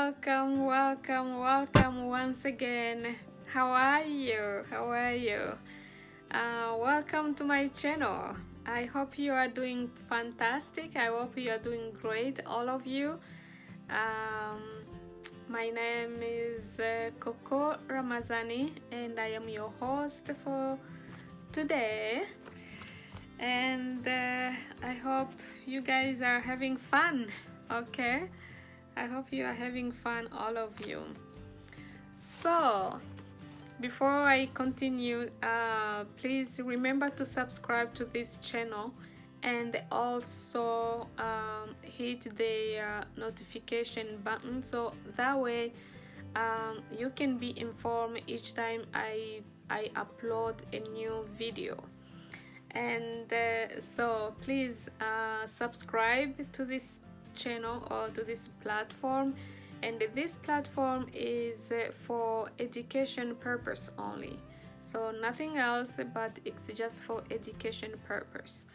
welcome once again. How are you? Welcome to my channel. I hope you are doing fantastic. I hope you are doing great, all of you. My name is Coco Ramazani, and I am your host for today. And I hope you guys are having fun. Okay, I hope you are having fun, all of you. So before I continue, please remember to subscribe to this channel and also hit the notification button, so that way you can be informed each time I upload a new video. And so please subscribe to this channel or to this platform, and this platform is for education purpose only, so nothing else, but it's just for education purpose.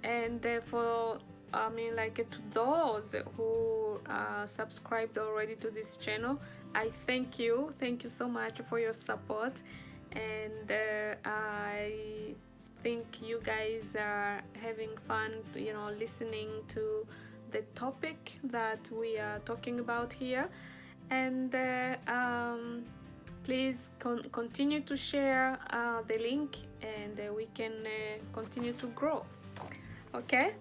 And for to those who subscribed already to this channel, I thank you so much for your support. And I think you guys are having fun, listening to the topic that we are talking about here. And please continue to share the link, and we can continue to grow. Okay,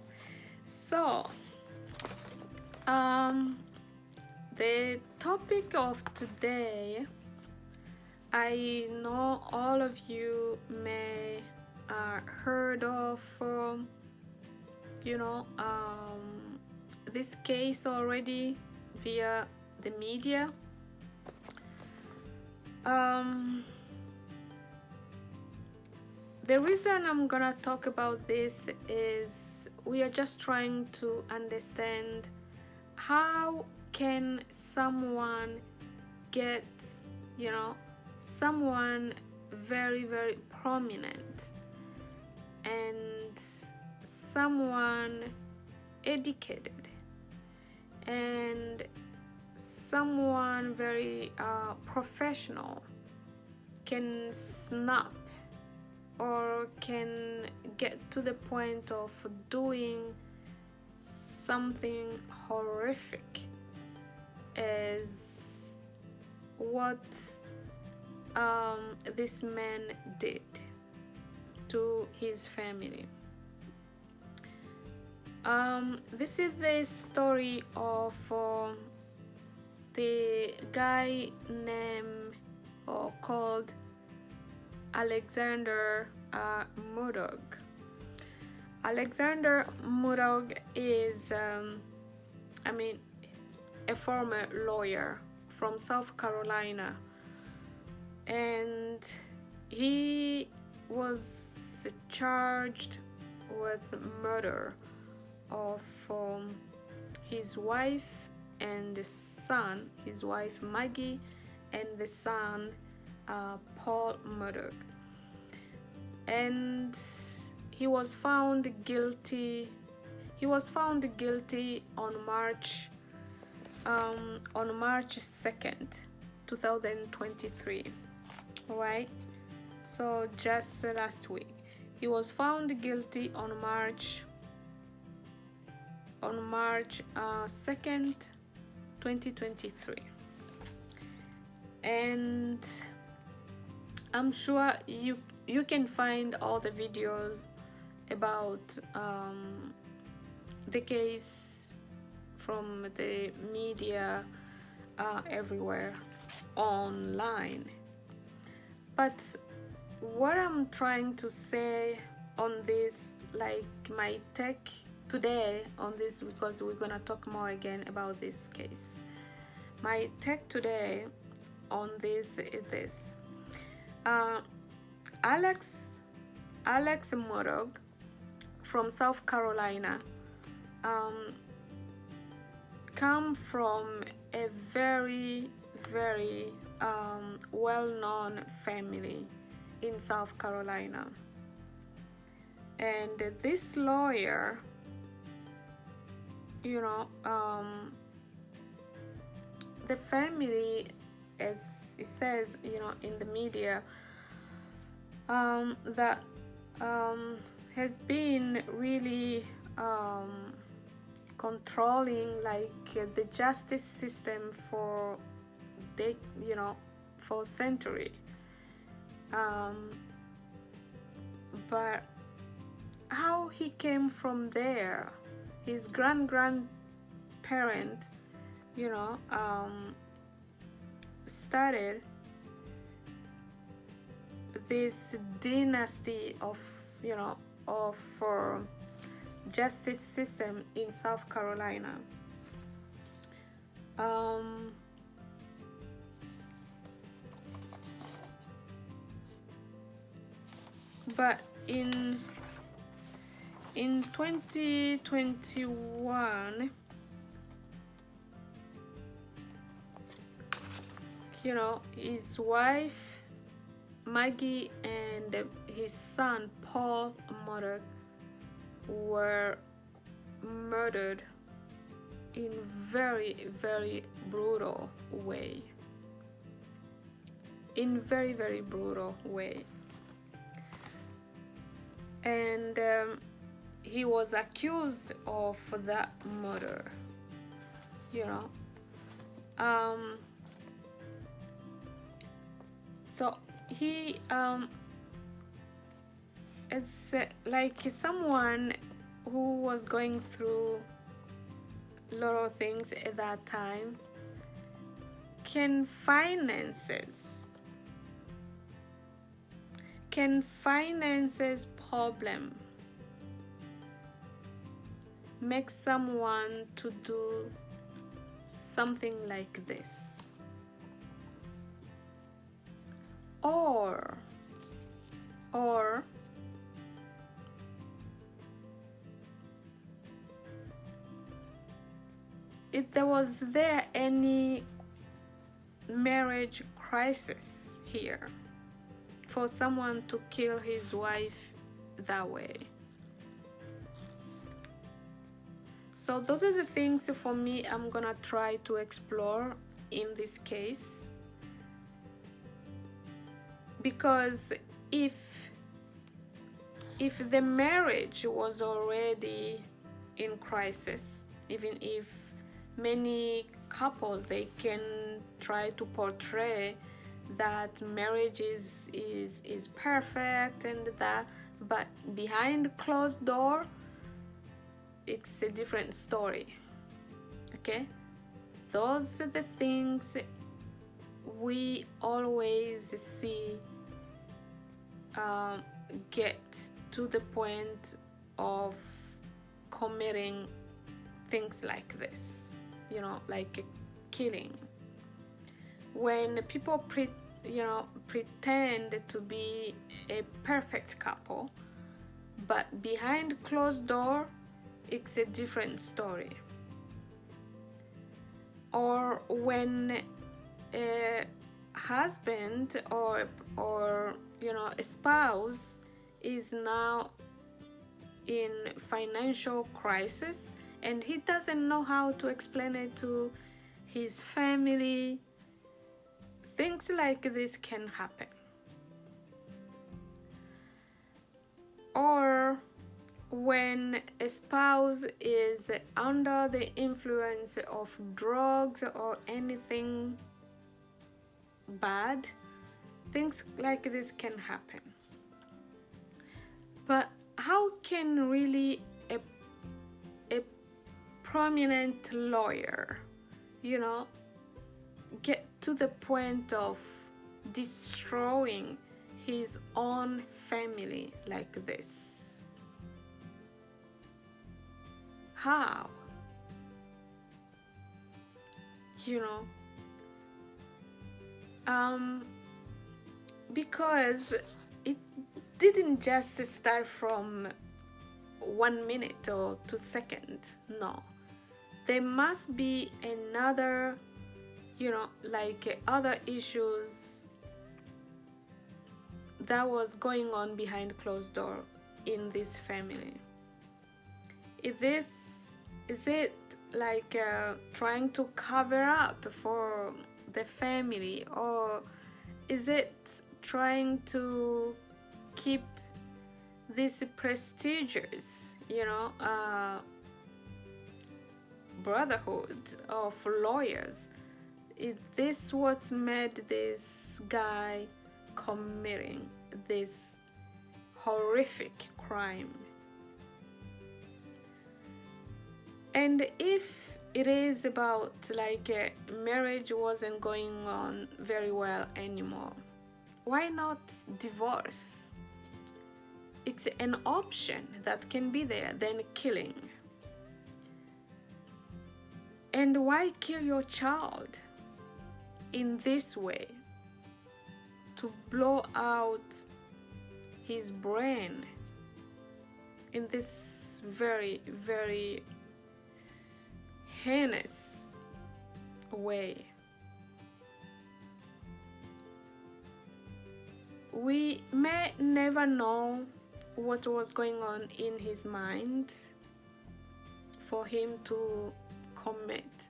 so the topic of today, I know all of you may heard of this case already via the media. The reason I'm gonna talk about this is we are just trying to understand how can someone get, someone very, very prominent and someone educated and someone very professional can snap or can get to the point of doing something horrific as what this man did to his family. This is the story of the guy named or called Alexander Murdaugh. Alexander Murdaugh is a former lawyer from South Carolina, and he was charged with murder of his wife and the son, his wife Maggie, and the son Paul Murdaugh. And he was found guilty. He was found guilty on March 2nd, 2023. Right? So just last week, he was found guilty on March 2nd, 2023. And I'm sure you can find all the videos about the case from the media everywhere online. But what I'm trying to say on this, like my take today on this, because we're gonna talk more again about this case. My take today on this is this. Alex Murdaugh from South Carolina come from a very, very well-known family in South Carolina. And this lawyer, the family, as it says, you know, in the media, that has been really controlling like the justice system for the, you know, for a century. But how he came from there, his grandparents, you know, started this dynasty of, you know, of justice system in South Carolina. But in 2021, you know, his wife Maggie and his son Paul Murdaugh were murdered in very, very brutal way. In very, very brutal way. And he was accused of that murder, you know. So he is like someone who was going through a lot of things at that time. Can finances problem make someone to do something like this? Or if was there any marriage crisis here for someone to kill his wife that way? So those are the things for me I'm gonna try to explore in this case. Because if the marriage was already in crisis, even if many couples, they can try to portray that marriage is perfect and that, but behind closed door it's a different story. Okay, those are the things we always see get to the point of committing things like this, you know, like killing. When people pretend to be a perfect couple, but behind closed door it's a different story. Or when a husband or you know, a spouse is now in financial crisis and he doesn't know how to explain it to his family, things like this can happen. Or when a spouse is under the influence of drugs or anything bad, things like this can happen. But how can really a prominent lawyer, you know, get to the point of destroying his own family like this? How? You know, because it didn't just start from 1 minute or 2 seconds. No, there must be another, you know, like other issues that was going on behind closed door in this family. Is it like trying to cover up for the family, or is it trying to keep this prestigious, brotherhood of lawyers? Is this what made this guy committing this horrific crime? And if it is about like marriage wasn't going on very well anymore, why not divorce? It's an option that can be there than killing. And why kill your child in this way, to blow out his brain in this very, very heinous way? We may never know what was going on in his mind for him to commit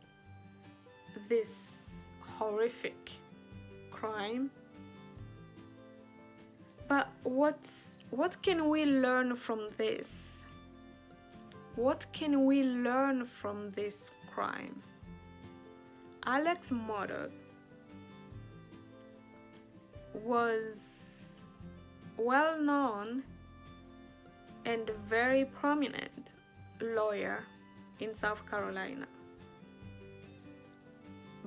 this horrific crime. But what can we learn from this? What can we learn from this crime? Alex Murdaugh was well known and very prominent lawyer in South Carolina.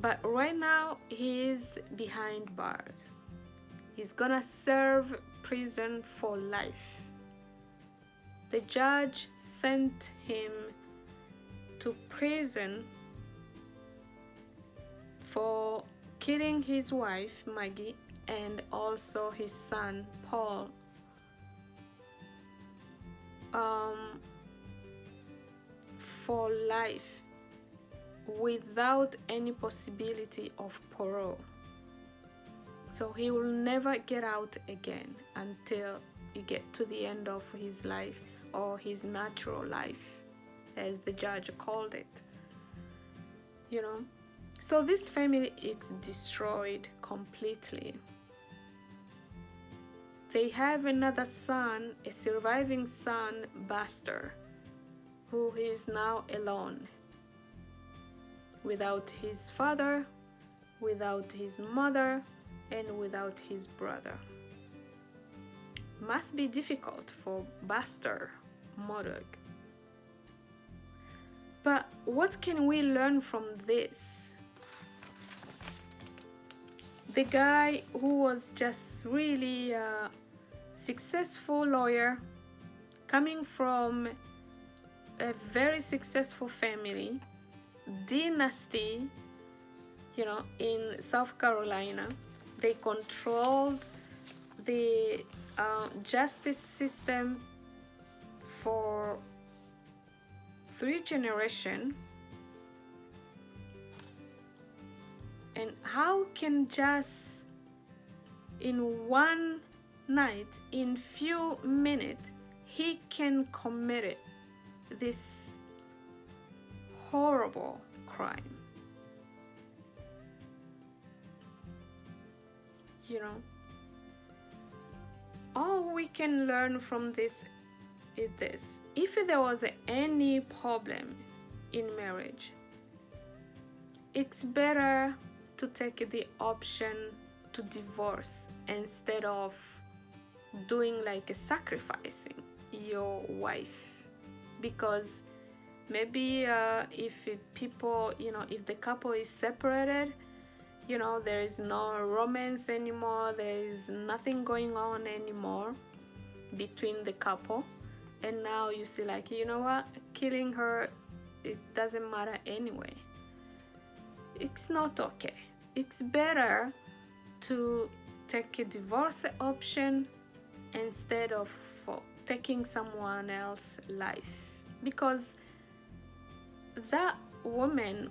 But right now he is behind bars. He's gonna serve prison for life. The judge sent him to prison for killing his wife Maggie and also his son Paul, for life without any possibility of parole. So he will never get out again until he get to the end of his life, or his natural life, as the judge called it. So this family is destroyed completely. They have another son, a surviving son, Buster, who is now alone, without his father, without his mother, and without his brother. Must be difficult for Buster Murdaugh. But what can we learn from this? The guy who was just really a successful lawyer, coming from a very successful family, dynasty, in South Carolina. They controlled the justice system for 3 generations. And how can just in one night, in few minutes, he can commit this horrible crime? All we can learn from this is this: if there was any problem in marriage, it's better to take the option to divorce instead of doing like sacrificing your wife. Because maybe if the couple is separated, there is no romance anymore, there is nothing going on anymore between the couple, and now you see like, killing her, it doesn't matter anyway. It's not okay. It's better to take a divorce option instead of taking someone else's life, because that woman,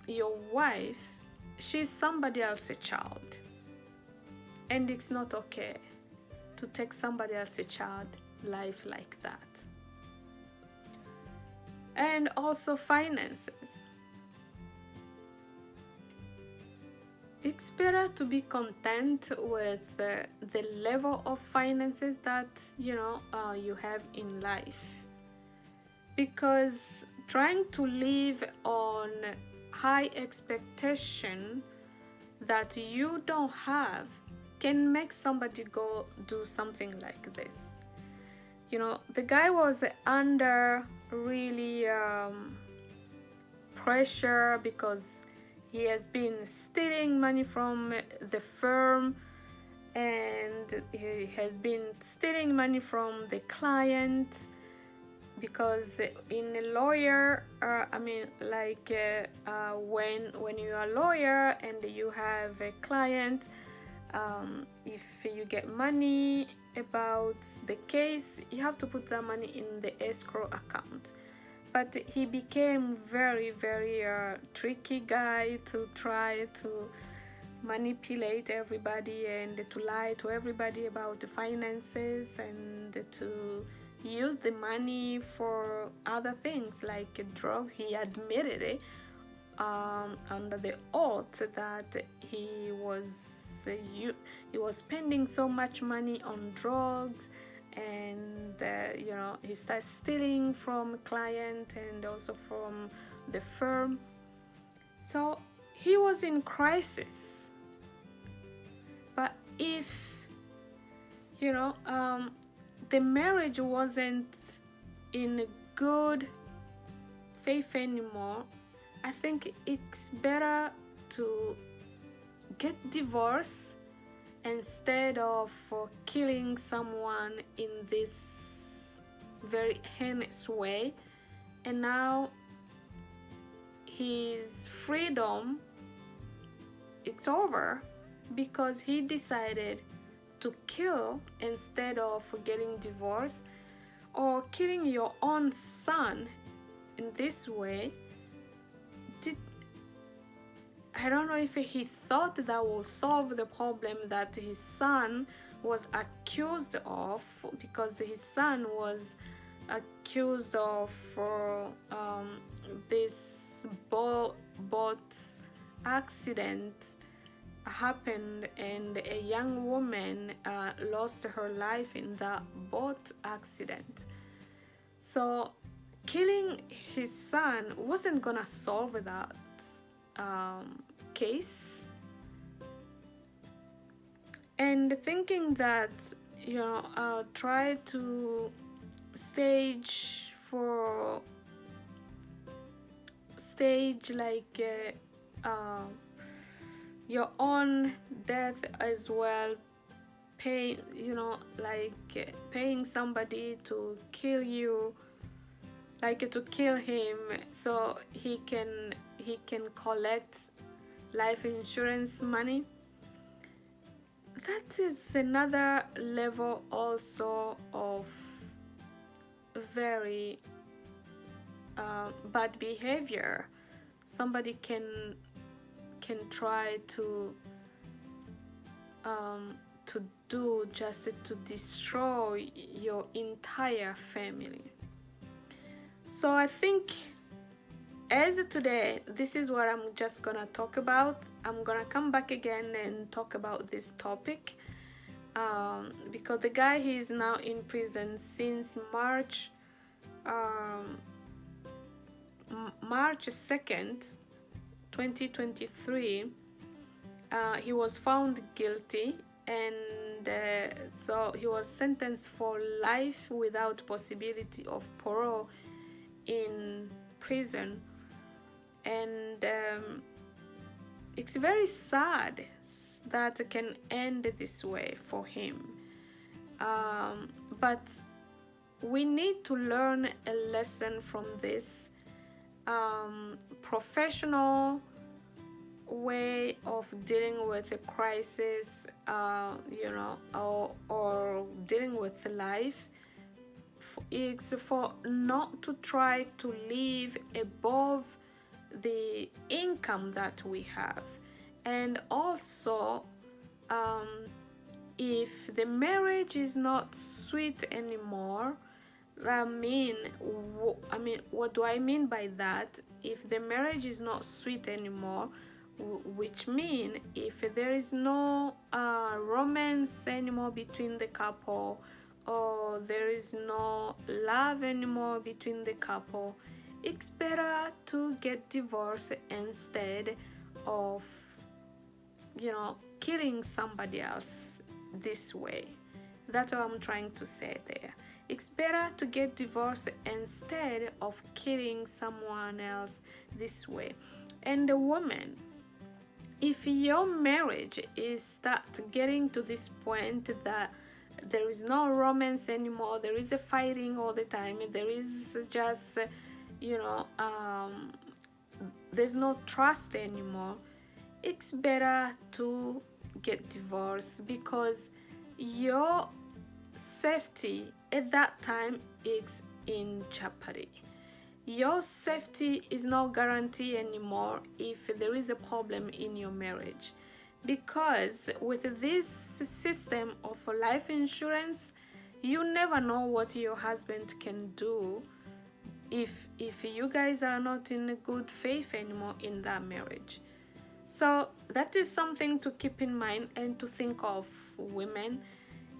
your wife, she's somebody else's child, and it's not okay to take somebody else's child life like that. and also finances. It's better to be content with the level of finances that you have in life, because trying to live on high expectation that you don't have can make somebody go do something like this. The guy was under really pressure because he has been stealing money from the firm, and he has been stealing money from the client, because in a lawyer, when you are a lawyer and you have a client, if you get money about the case, you have to put that money in the escrow account. But he became very, very tricky guy to try to manipulate everybody and to lie to everybody about the finances, and to use the money for other things like drugs. He admitted it under the oath that he was spending so much money on drugs, and he started stealing from client and also from the firm. So he was in crisis. But if the marriage wasn't in good faith anymore, I think it's better to get divorced instead of killing someone in this very heinous way. And now his freedom, it's over because he decided to kill instead of getting divorced, or killing your own son in this way. I don't know if he thought that will solve the problem that his son was accused of, because his son was accused of this boat accident happened, and a young woman lost her life in that boat accident. So killing his son wasn't gonna solve that case. And thinking that try to stage like your own death as well, paying somebody to kill you, to kill him so he can collect life insurance money. That is another level also of very bad behavior. Somebody can try to do just to destroy your entire family. So I think as of today, this is what I'm just gonna talk about. I'm gonna come back again and talk about this topic because the guy, he is now in prison since March 2nd, 2023. He was found guilty, and so he was sentenced for life without possibility of parole in prison. And it's very sad that it can end this way for him. But we need to learn a lesson from this professional way of dealing with a crisis, or dealing with life. It's for not to try to live above the income that we have. And also, if the marriage is not sweet anymore, What do I mean by that? If the marriage is not sweet anymore, which mean if there is no romance anymore between the couple, or there is no love anymore between the couple, it's better to get divorced instead of, you know, killing somebody else this way. That's what I'm trying to say there. It's better to get divorced instead of killing someone else this way. And the woman, if your marriage is start getting to this point that there is no romance anymore, there is a fighting all the time, there is just, you know, there's no trust anymore, it's better to get divorced, because your safety at that time is in jeopardy. Your safety is not guaranteed anymore if there is a problem in your marriage, because with this system of life insurance, you never know what your husband can do if you guys are not in good faith anymore in that marriage. So that is something to keep in mind and to think of, women.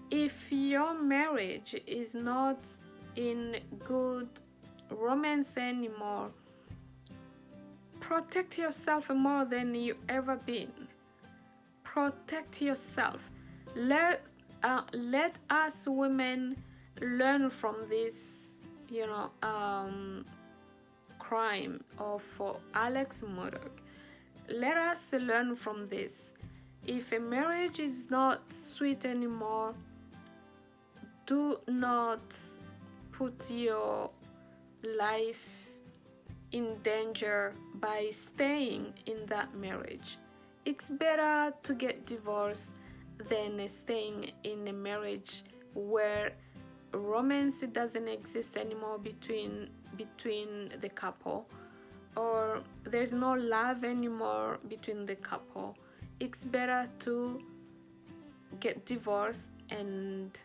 If your marriage is not in good romance anymore, protect yourself more than you ever been. Protect yourself. Let us women learn from this, you know, crime of Alex Murdaugh. Let us learn from this. If a marriage is not sweet anymore, do not put your life in danger by staying in that marriage. It's better to get divorced than staying in a marriage where romance doesn't exist anymore between the couple, or there's no love anymore between the couple. It's better to get divorced and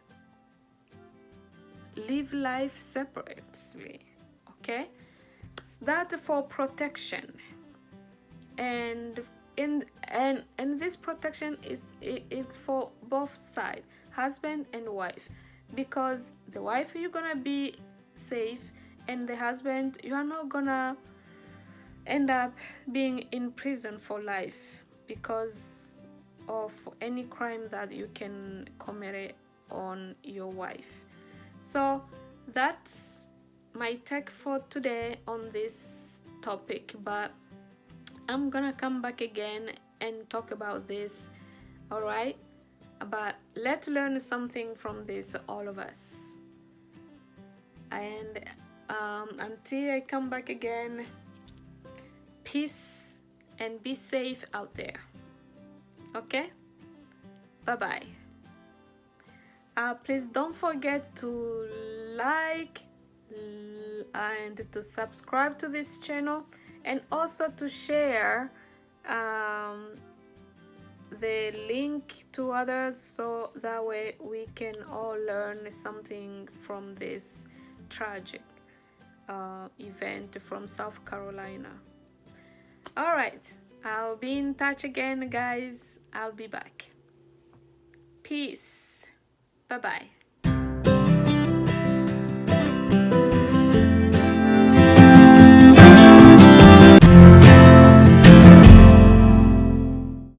live life separately. Okay, so that for protection, and this protection it's for both sides, husband and wife, because the wife, you're gonna be safe, and the husband, you are not gonna end up being in prison for life because of any crime that you can commit on your wife. So that's my take for today on this topic, but I'm gonna come back again and talk about this, all right? But let's learn something from this, all of us. And until I come back again, peace and be safe out there. Okay? Bye-bye. Please don't forget to like and to subscribe to this channel, and also to share the link to others, so that way we can all learn something from this tragic event from South Carolina. All right, I'll be in touch again, guys. I'll be back. Peace. Bye-bye.